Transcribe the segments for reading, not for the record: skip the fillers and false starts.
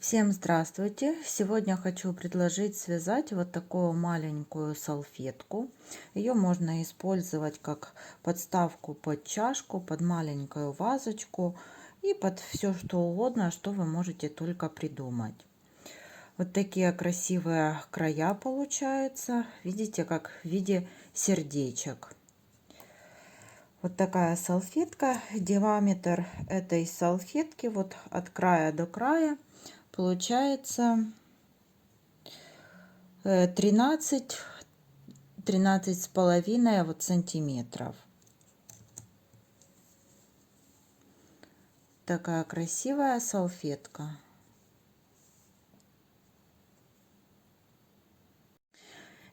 Всем здравствуйте! Сегодня хочу предложить связать вот такую маленькую салфетку. Ее можно использовать как подставку под чашку, под маленькую вазочку и под все что угодно, что вы можете только придумать. Вот такие красивые края получаются. Видите, как в виде сердечек. Вот такая салфетка. Диаметр этой салфетки вот от края до края получается 13 с половиной вот сантиметров. Такая красивая салфетка.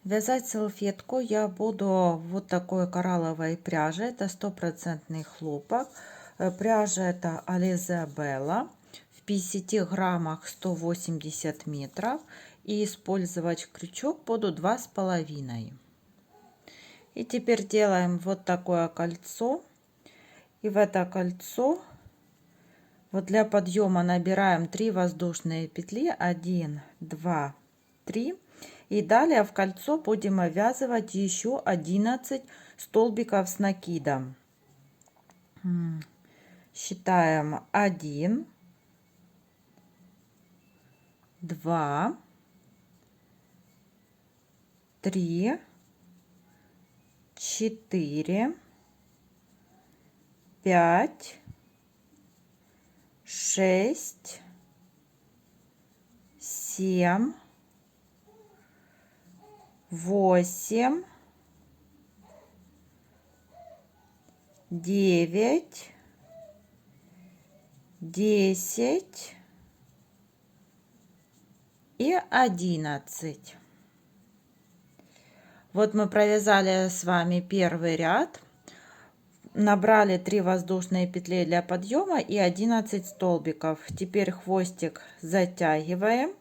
Вязать салфетку я буду вот такой коралловой пряжи. Это стопроцентный хлопок. Пряжа это Alize Bella. В 50 граммах 180 метров. И использовать крючок буду 2,5. И теперь делаем вот такое кольцо. И в это кольцо вот для подъема набираем 3 воздушные петли. 1, 2, 3. И далее в кольцо будем ввязывать еще 11 столбиков с накидом. Считаем 1, 2, 3, 4, 5, 6, 7, 8, 9, 10 и 11. Вот мы провязали с вами первый ряд, набрали 3 воздушные петли для подъема и 11 столбиков. Теперь хвостик затягиваем.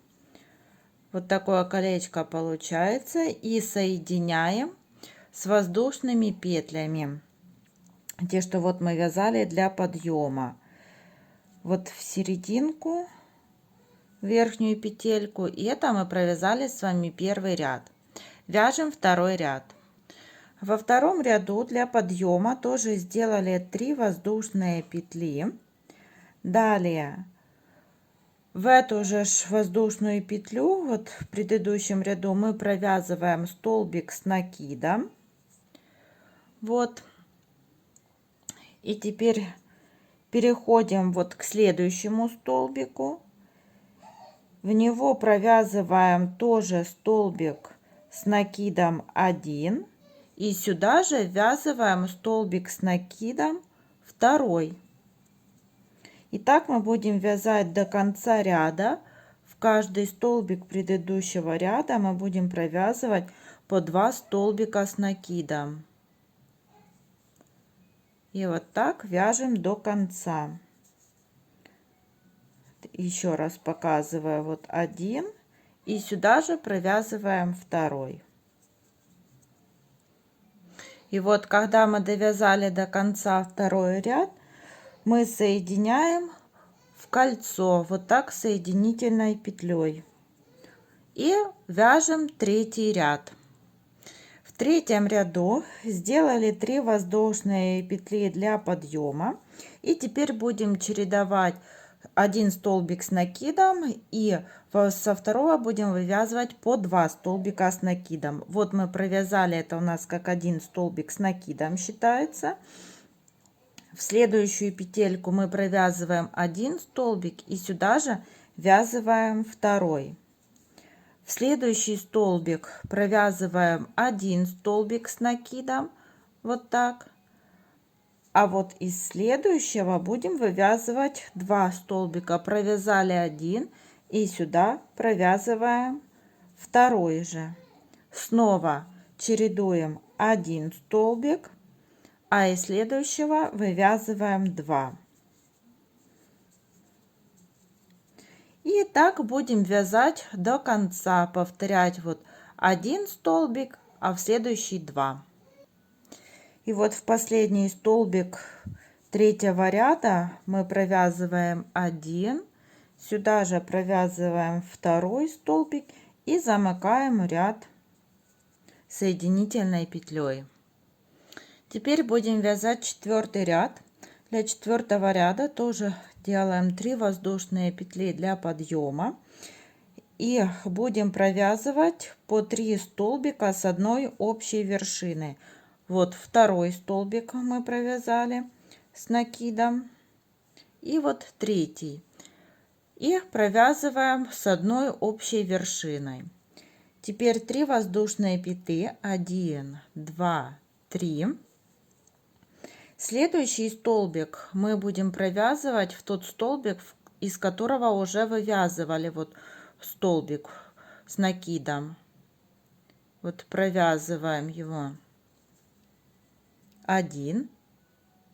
Вот такое колечко получается. И соединяем с воздушными петлями. Те, что вот мы вязали для подъема. Вот в серединку, верхнюю петельку. И это мы провязали с вами первый ряд. Вяжем второй ряд. Во втором ряду для подъема тоже сделали 3 воздушные петли. Далее в эту же воздушную петлю, вот в предыдущем ряду, мы провязываем столбик с накидом. Вот. И теперь переходим вот к следующему столбику. В него провязываем тоже столбик с накидом 1. И сюда же ввязываем столбик с накидом 2. И так мы будем вязать до конца ряда. В каждый столбик предыдущего ряда мы будем провязывать по 2 столбика с накидом. И вот так вяжем до конца. Еще раз показываю, вот 1. И сюда же провязываем 2. И вот когда мы довязали до конца второй ряд, мы соединяем в кольцо вот так соединительной петлей и вяжем третий ряд. В третьем ряду сделали 3 воздушные петли для подъема, и теперь будем чередовать один столбик с накидом, и со второго будем вывязывать по 2 столбика с накидом. Вот мы провязали, это у нас как один столбик с накидом считается. В следующую петельку мы провязываем 1 столбик и сюда же ввязываем 2. В следующий столбик провязываем 1 столбик с накидом, вот так. А вот из следующего будем вывязывать 2 столбика. Провязали 1 и сюда провязываем 2 же. Снова чередуем 1 столбик, а из следующего вывязываем 2. И так будем вязать до конца, повторять вот 1 столбик, а в следующий 2. И вот в последний столбик третьего ряда мы провязываем 1, Сюда же провязываем второй столбик и замыкаем ряд соединительной петлей. Теперь будем вязать четвертый ряд. Для четвертого ряда тоже делаем 3 воздушные петли для подъема и будем провязывать по 3 столбика с одной общей вершины. Вот второй столбик мы провязали с накидом, и вот третий, и провязываем с одной общей вершиной. Теперь 3 воздушные петли, 1, 2, 3. Следующий столбик мы будем провязывать в тот столбик, из которого уже вывязывали вот столбик с накидом. Вот провязываем его 1.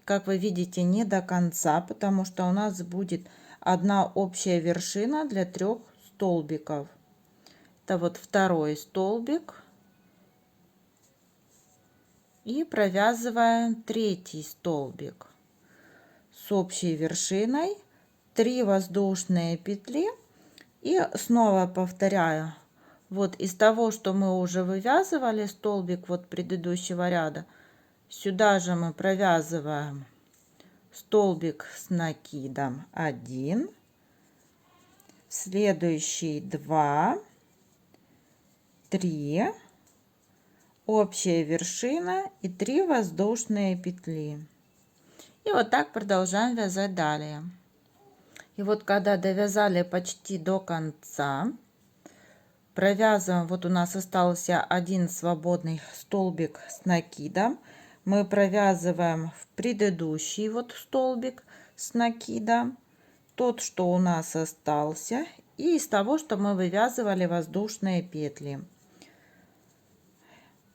Как вы видите, не до конца, потому что у нас будет одна общая вершина для 3 столбиков. Это вот второй столбик. И провязываем третий столбик с общей вершиной, 3 воздушные петли, и снова повторяю, вот из того, что мы уже вывязывали столбик вот предыдущего ряда, сюда же мы провязываем столбик с накидом 1, следующий 2, 3, общая вершина и 3 воздушные петли. И вот так продолжаем вязать далее. И вот когда довязали почти до конца, провязываем, вот у нас остался один свободный столбик с накидом, мы провязываем в предыдущий вот столбик с накидом, тот, что у нас остался, и из того, что мы вывязывали воздушные петли.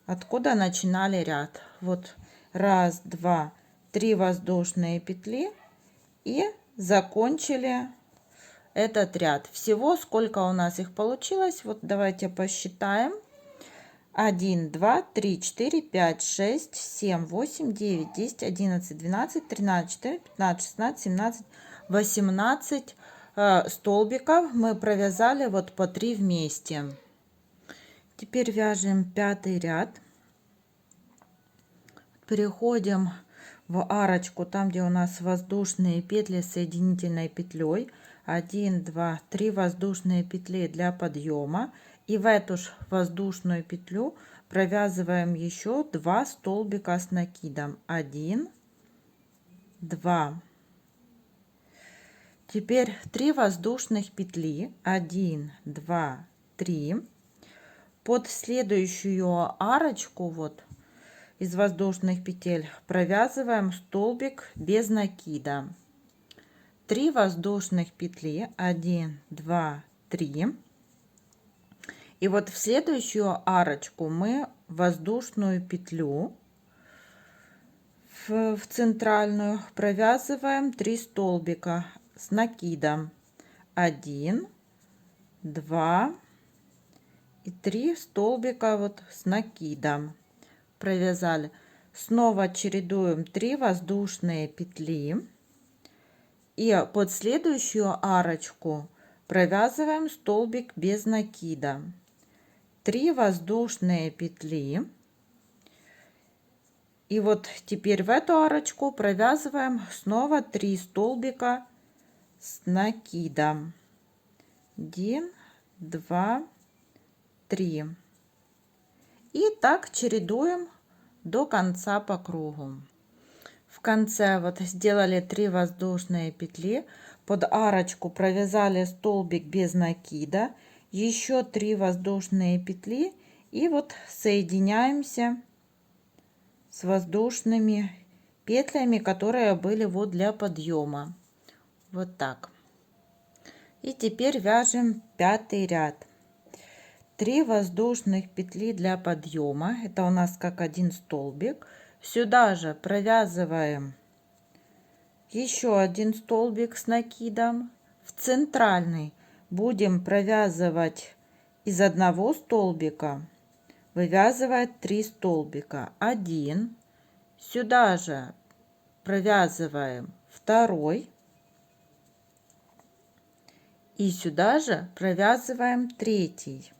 Откуда начинали ряд? Вот 1, 2, 3 воздушные петли и закончили этот ряд. Всего сколько у нас их получилось? Вот давайте посчитаем. 1, 2, 3, 4, 5, 6, 7, 8, 9, 10, 11, 12, 13, 14, 15, 16, 17, 18 столбиков мы провязали вот по 3 вместе. Теперь вяжем пятый ряд. Переходим в арочку, там где у нас воздушные петли с соединительной петлей. 1, 2, 3 воздушные петли для подъема. И в эту же воздушную петлю провязываем еще 2 столбика с накидом. 1, 2. Теперь 3 воздушных петли. 1, 2, 3. Под следующую арочку вот из воздушных петель провязываем столбик без накида. 3 воздушных петли, 1, 2, 3. И вот в следующую арочку мы воздушную петлю в центральную провязываем 3 столбика с накидом. 1, 2 и 3 столбика вот с накидом провязали. Снова чередуем 3 воздушные петли и под следующую арочку провязываем столбик без накида. 3 воздушные петли, и вот теперь в эту арочку провязываем снова 3 столбика с накидом. 1, 2, 3. И так чередуем до конца по кругу. В конце вот сделали 3 воздушные петли, под арочку провязали столбик без накида, еще 3 воздушные петли, и вот соединяемся с воздушными петлями, которые были вот для подъема. Вот так. И теперь вяжем пятый ряд. 3 воздушных петли для подъема, это у нас как один столбик. Сюда же провязываем еще один столбик с накидом. В центральный будем провязывать из одного столбика, вывязывать 3 столбика. 1, сюда же провязываем второй И сюда же провязываем третий.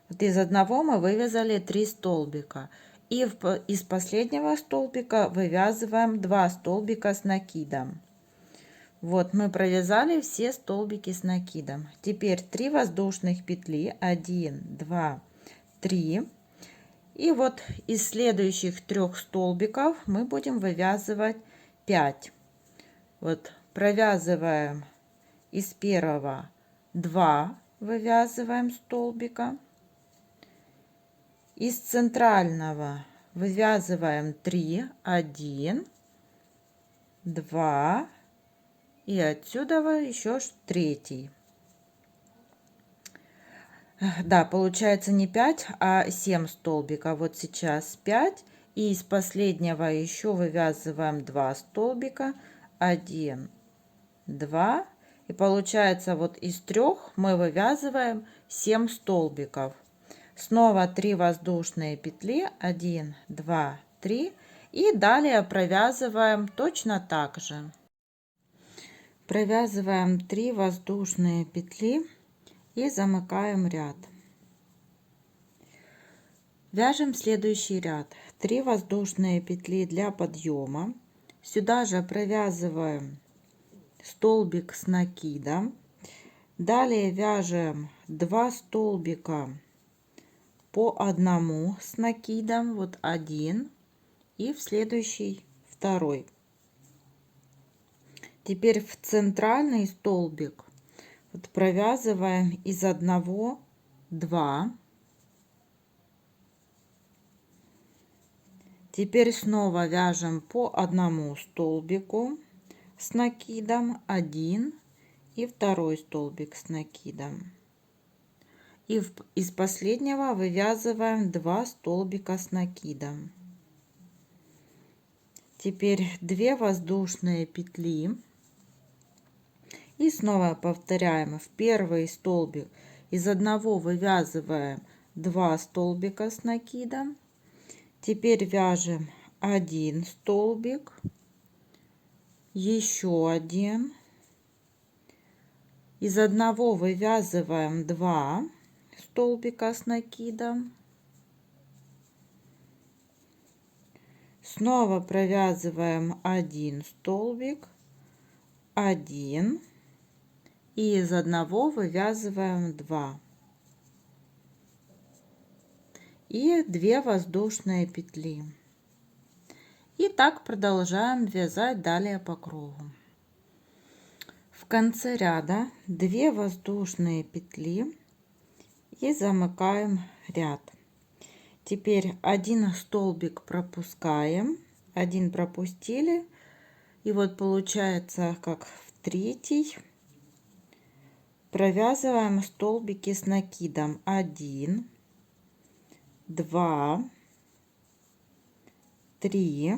Вот из одного мы вывязали 3 столбика. И из последнего столбика вывязываем 2 столбика с накидом. Вот мы провязали все столбики с накидом. Теперь 3 воздушных петли, 1, 2, 3. И вот из следующих 3 столбиков мы будем вывязывать 5. Вот провязываем из первого 2, вывязываем столбика. Из центрального вывязываем 3, 1, 2, и отсюда еще третий. Да, получается не 5, а 7 столбиков. Вот сейчас 5. И из последнего еще вывязываем 2 столбика. 1, 2. И получается вот из 3 мы вывязываем 7 столбиков. Снова 3 воздушные петли. 1, 2, 3. И далее провязываем точно так же. Провязываем 3 воздушные петли и замыкаем ряд. Вяжем следующий ряд. 3 воздушные петли для подъема. Сюда же провязываем столбик с накидом. Далее вяжем 2 столбика по одному с накидом. Вот один. И в следующий второй. Теперь в центральный столбик вот провязываем из одного 2. Теперь снова вяжем по одному столбику с накидом 1 и второй столбик с накидом. И из последнего вывязываем 2 столбика с накидом. Теперь 2 воздушные петли. И снова повторяем. В первый столбик из одного вывязываем 2 столбика с накидом. Теперь вяжем 1 столбик, еще один. Из одного вывязываем 2 столбика с накидом. Снова провязываем 1 столбик, 1. И из одного вывязываем 2. И 2 воздушные петли. И так продолжаем вязать далее по кругу. В конце ряда 2 воздушные петли и замыкаем ряд. Теперь один столбик пропускаем, один пропустили, и вот получается как в третий провязываем столбики с накидом 1, 2, 3,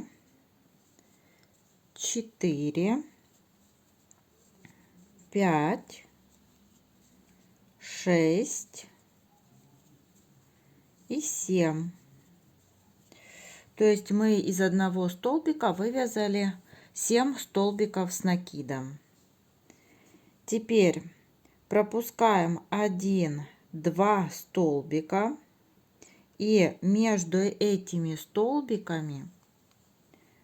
4, 5, 6 и 7. То есть мы из одного столбика вывязали 7 столбиков с накидом. Теперь пропускаем 1, 2 столбика. И между этими столбиками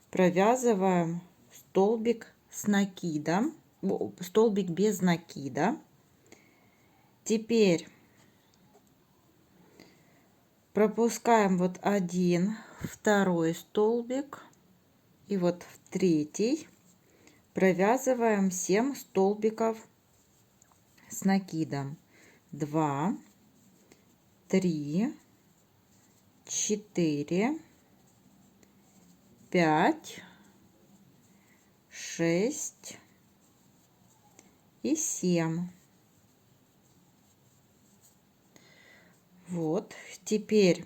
провязываем столбик с накидом, столбик без накида. Теперь пропускаем вот один, второй столбик, и вот в третий провязываем 7 столбиков с накидом. 2, 3, 4, 5, 6 и 7. Вот теперь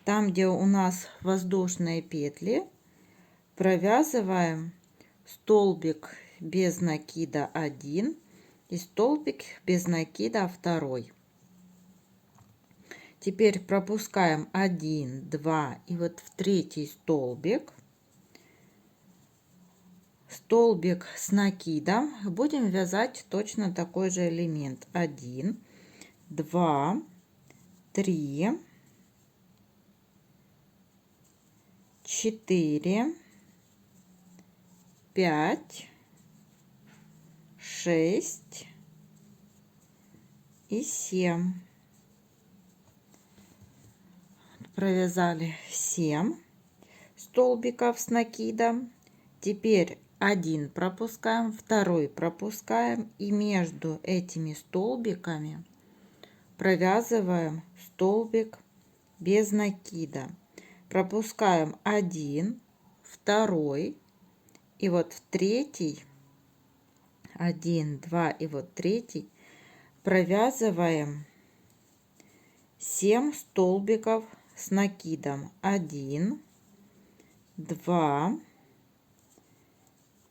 там, где у нас воздушные петли, провязываем столбик без накида 1 и столбик без накида 2. Теперь пропускаем 1, 2 и вот в третий столбик. столбик с накидом, будем вязать точно такой же элемент. 1, 2, 3, 4, 5, 6 и 7. Провязали 7 столбиков с накидом. Теперь один пропускаем, второй пропускаем, и между этими столбиками провязываем столбик без накида. Пропускаем один, второй, и вот в третий, 1, 2, и вот третий провязываем 7 столбиков с накидом. 1, 2,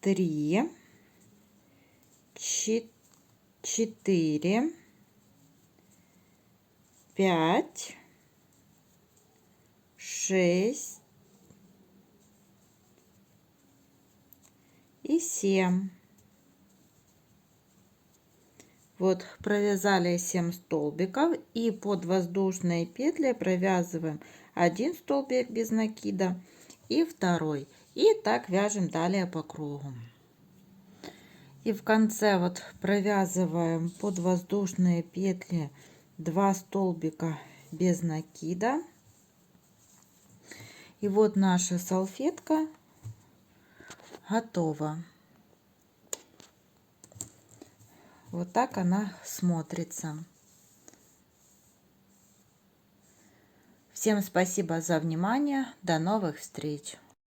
3, 4, 5, 6 и 7. Вот провязали 7 столбиков, и под воздушные петли провязываем один столбик без накида и второй, и так вяжем далее по кругу. И в конце вот провязываем под воздушные петли 2 столбика без накида. И вот наша салфетка готова. Вот так она смотрится. Всем спасибо за внимание. До новых встреч!